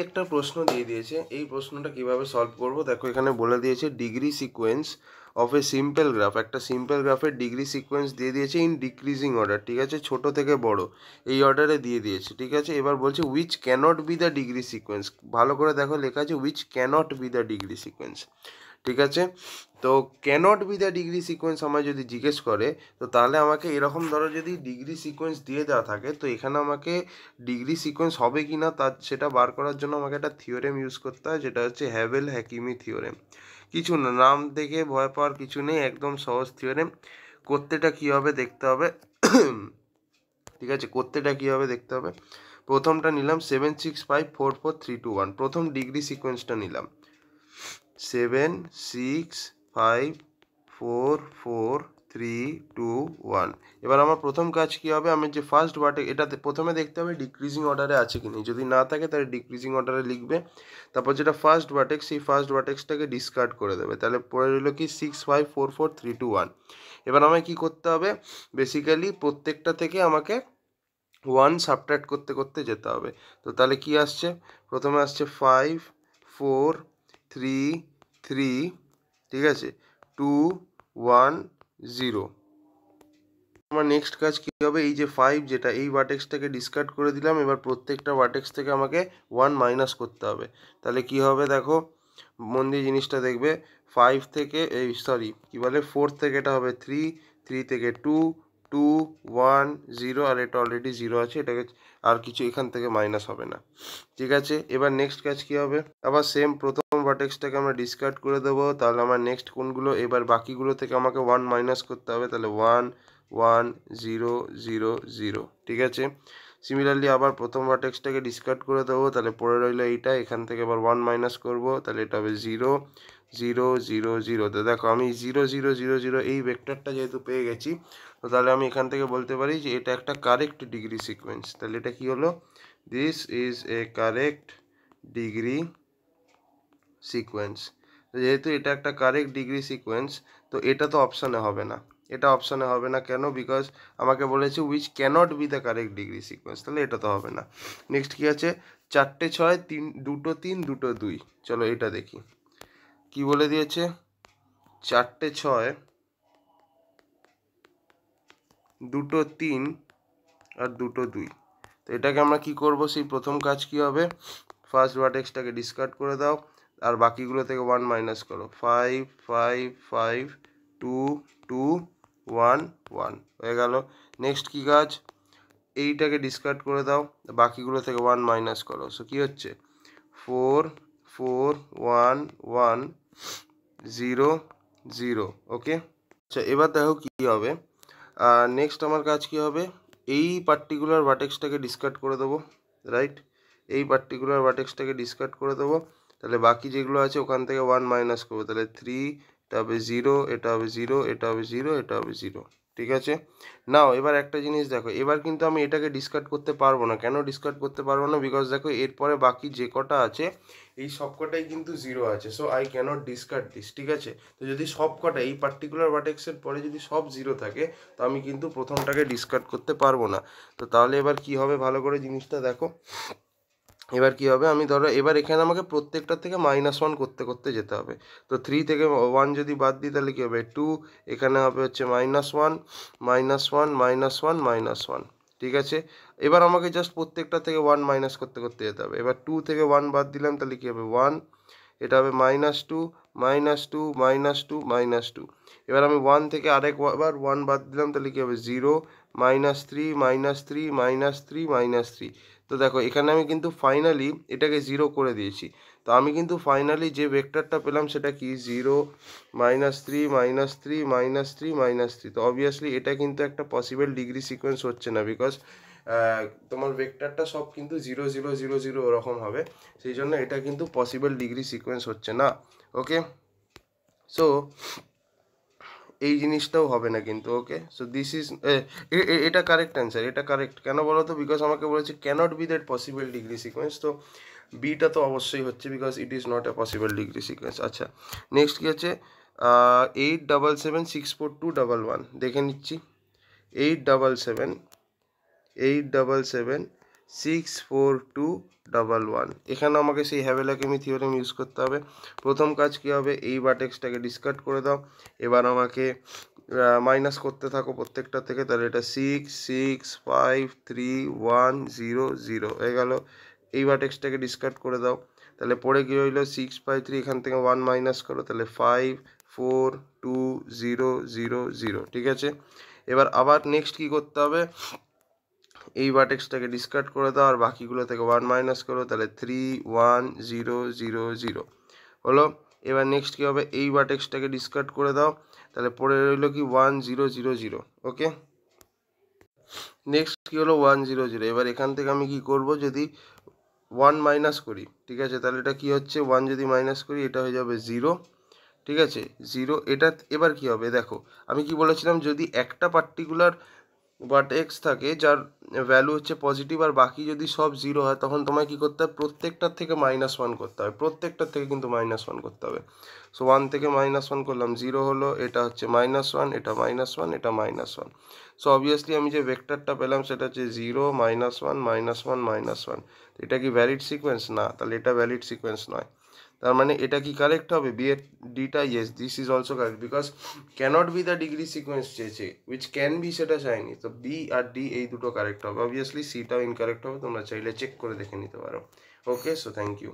একটা প্রশ্ন দিয়ে দিয়েছে, এই প্রশ্নটা কিভাবে সলভ করব দেখো এখানে বলে দিয়েছে degree sequence of a simple graph, একটা সিম্পল গ্রাফের ডিগ্রি সিকোয়েন্স দিয়ে দিয়েছে ইন ডিক্রিজিং অর্ডার, ঠিক আছে, ছোট থেকে বড় এই অর্ডারে দিয়ে দিয়েছে, ঠিক আছে। এবার বলছে which cannot be the degree sequence, ভালো করে দেখো লেখা আছে which cannot be the degree sequence, ঠিক আছে। তো cannot be the degree sequence আমায় যদি জিজ্ঞেস করে, তো তাহলে আমাকে এরকম ধরো যদি ডিগ্রি সিকোয়েন্স দিয়ে দেওয়া থাকে, তো এখানে আমাকে ডিগ্রি সিকোয়েন্স হবে কি না তার সেটা বার করার জন্য আমাকে একটা থিওরেম ইউজ করতে হয়, যেটা হচ্ছে হ্যাভেল হ্যাকিমি থিওরেম। কিছু না, নাম দেখে ভয় পাওয়ার কিছু নেই, একদম সহজ থিওরেম। করতেটা কী হবে দেখতে হবে, ঠিক আছে, করতেটা কী হবে দেখতে হবে। প্রথমটা নিলাম 7 6 5 4 4 3 2 1, প্রথম ডিগ্রি সিকোয়েন্সটা নিলাম 7 6 5 4 4 3 2 1। এবার আমার প্রথম কাজ কি হবে, আমি যে ফার্স্ট ভার্টেক্স এটাতে প্রথমে দেখতে হবে ডিক্রিজিং অর্ডারে আছে কি নেই, যদি না থাকে তাহলে ডিক্রিজিং অর্ডারে লিখবে। তারপর যেটা ফার্স্ট ভার্টেক্স, সেই ফার্স্ট ভার্টেক্সটাকে ডিসকার্ড করে দেবে, তাহলে পড়ে রইল কি 6 5 4 4 3 2 1। এবার আমায় কি করতে হবে, বেসিক্যালি প্রত্যেকটা থেকে আমাকে 1 সাবট্রাক্ট করতে করতে যেতে হবে। তো তাহলে কি আসছে, প্রথমে আসছে 5 4 3 3, ঠিক আছে, 2 1 0। আমার নেক্সট কাজ কী হবে, এই যে 5 যেটা এই ভার্টেক্সটাকে ডিসকার্ড করে দিলাম, এবার প্রত্যেকটা ভার্টেক্স থেকে আমাকে 1 মাইনাস করতে হবে। তাহলে কি হবে দেখো, মন দিয়ে জিনিসটা দেখবে, 5 থেকে এই সরি কী বলে 4 থেকে এটা হবে 3, 3 থেকে 2, 2 1 0, আর এটা অলরেডি 0 আছে, এটাকে আর কিছু এখান থেকে মাইনাস হবে না, ঠিক আছে। এবার নেক্সট কাজ কী হবে, আবার সেম প্রথম ভার্টেক্সটাকে আমরা ডিসকার্ড করে দেবো, তাহলে আমার নেক্সট কোনগুলো, এবার বাকিগুলো থেকে আমাকে 1 মাইনাস করতে হবে, তাহলে 1 1 0 0 0, ঠিক আছে। সিমিলারলি আবার প্রথম ভার্টেক্সটাকে ডিসকার্ড করে দেবো, তাহলে পড়ে রইলো এইটা, এখান থেকে আবার 1 মাইনাস করবো, তাহলে এটা হবে 0 0 0 0। তো দেখো আমি 0 0 0 0 এই ভেক্টরটা যেহেতু পেয়ে গেছি, তো তাহলে আমি এখান থেকে বলতে পারি যে এটা একটা কারেক্ট ডিগ্রি সিকোয়েন্স। তাহলে এটা কি হলো, this is a correct degree sequence. যেহেতু এটা একটা কারেক্ট ডিগ্রি সিকোয়েন্স, তো এটা তো অপশানে হবে না, এটা অপশানে হবে না কেন, বিকজ আমাকে বলেছে which cannot be the correct degree sequence, তাহলে এটা তো হবে না। নেক্সট কি আছে, 4 6 3 2 3 2 2, চলো এটা দেখি কি বলে দিয়েছে, 4 6 2 3 আর 2 2। তো এটাকে আমরা কি করব, সেই প্রথম কাজ কি হবে, ফার্স্ট ভার্টেক্সটাকে ডিসকার্ড করে দাও, আর বাকিগুলো থেকে 1 মাইনাস করো, 5 5 5 2 2 1 1 হয়ে গেল। নেক্সট কি কাজ, এইটাকে ডিসকার্ড করে দাও, বাকিগুলো থেকে 1 মাইনাস করো, সো কি হচ্ছে 4 4 1 1 0 0, ওকে। আচ্ছা এবার দেখো কি হবে, নেক্সট আমার কাজ কি হবে, এই পার্টিকুলার ভার্টেক্সটাকে ডিসকার্ড করে দেবো, রাইট, এই পার্টিকুলার ভার্টেক্সটাকে ডিসকার্ড করে দেবো, তাহলে বাকি যেগুলো আছে ওখান থেকে 1 মাইনাস করবো, তাহলে 3, এটা হবে 0, এটা হবে 0, এটা হবে 0, এটা হবে 0, ঠিক আছে। নাও এবার একটা জিনিস দেখো, এবার কিন্তু আমি এটাকে ডিসকার্ড করতে পারবো না, কেন ডিসকার্ড করতে পারবো না, বিকজ দেখো এরপরে বাকি যে কটা আছে এই সব কটাই কিন্তু 0 আছে, so I cannot discard this, ঠিক আছে। তো যদি সব কটা এই পার্টিকুলার ভার্টেক্সের পরে যদি সব 0 থাকে, তো আমি কিন্তু প্রথমটাকে ডিসকার্ড করতে পারবো না। তো তাহলে এবার কি হবে, ভালো করে জিনিসটা দেখো, এবার কি হবে, আমি ধরো এবার এখানে আমাকে প্রত্যেকটা থেকে -1 করতে করতে যেতে হবে। তো 3 থেকে 1 যদি বাদ দিই তাহলে কি হবে 2, এখানে হবে হচ্ছে -1 -1 -1 -1, ঠিক আছে। এবার আমাকে জাস্ট প্রত্যেকটা থেকে 1 মাইনাস করতে করতে যেতে হবে। এবার 2 থেকে 1 বাদ দিলাম, তাহলে কি হবে 1, এটা হবে -2 -2 -2 -2। এবার আমি 1 থেকে আরেকবার 1 বাদ দিলাম, তাহলে কি হবে 0 -3 -3 -3 -3। তো দেখো এখানে আমি কিন্তু ফাইনালি এটাকে 0 করে দিয়েছি। তো আমি কিন্তু ফাইনালি যে ভেক্টরটা পেলাম সেটা কি 0 -3 -3 -3 -3। তো অবভিয়াসলি এটা কিন্তু একটা পসিবল ডিগ্রি সিকোয়েন্স হচ্ছে না, বিকজ তোমার ভেক্টরটা সব কিন্তু 0 0 0 0 ওরকম হবে, সেই জন্য এটা কিন্তু পসিবল ডিগ্রি সিকোয়েন্স হচ্ছে না, ওকে। সো এই জিনিসটাও হবে না কিন্তু, ওকে। সো দিস ইজ এটা কারেক্ট অ্যান্সার, এটা কারেক্ট কেন বলো তো, বিকজ আমাকে বলেছে cannot be that possible degree sequence, তো বিটা তো অবশ্যই হচ্ছে, because it is not a possible degree sequence. আচ্ছা নেক্সট কি আছে, 8 7 7 6 4 2 1 1, দেখে নিচ্ছি, 8 7 7 8 7 7 64211। এখানে আমাকে সেই হ্যাভেলাকেমি থিওরেম ইউজ করতে হবে। প্রথম কাজ কী হবে, এই ভার্টেক্সটাকে ডিসকার্ড করে দাও। এবার আমাকে মাইনাস করতে থাকো প্রত্যেকটা থেকে। তাহলে এটা 6653100 হয়ে গেল। এই ভার্টেক্সটাকে ডিসকার্ড করে দাও। তাহলে পরে কী হইলো, 653, এখান থেকে 1 মাইনাস করো, তাহলে 54200। ঠিক আছে, এবার আবার নেক্সট কী করতে হবে, এই ভার্টেক্সটাকে ডিসকার্ড করে দাও আর বাকিগুলো থেকে 1 মাইনাস করো, তাহলে 31000 হলো। এবার নেক্সট কী হবে, এই ভার্টেক্সটাকে ডিসকার্ড করে দাও, তাহলে পড়ে রইলো কি 1000। ওকে, নেক্সট কী হলো 100। এবার এখান থেকে আমি কি করব, যদি 1 মাইনাস করি, ঠিক আছে, তাহলে এটা কি হচ্ছে, 1 যদি মাইনাস করি এটা হয়ে যাবে 0। ঠিক আছে, 0। এটা এবার কি হবে দেখো, আমি কি বলেছিলাম, যদি একটা পার্টিকুলার ভার্টেক্স থাকে যার ভ্যালু হচ্ছে পজিটিভ আর বাকি যদি সব 0 হয়, তখন তোমায় কি করতে হবে, প্রত্যেকটার থেকে -1 করতে হবে, প্রত্যেকটার থেকে কিন্তু -1 করতে হবে। সো 1 থেকে -1 করলাম, 0 হলো, এটা হচ্ছে -1, এটা -1, এটা -1। সো অবভিয়াসলি আমি যে ভেক্টরটা পেলাম সেটা হচ্ছে 0 -1 -1 -1। এটা কি ভ্যালিড সিকোয়েন্স? না, তাহলে এটা ভ্যালিড সিকোয়েন্স নয়। তার মানে এটা কি কারেক্ট হবে, বি এর ডিটা? Yes, this is also correct, because cannot be the degree sequence চেয়েছে, উইচ ক্যান বি সেটা চাইনি। তো বি আর ডি এই দুটো কারেক্ট হবে। অবভিয়াসলি সিটাও ইনকারেক্ট হবে, তোমরা চাইলে চেক করে দেখে নিতে পারো। ওকে, সো থ্যাংক ইউ।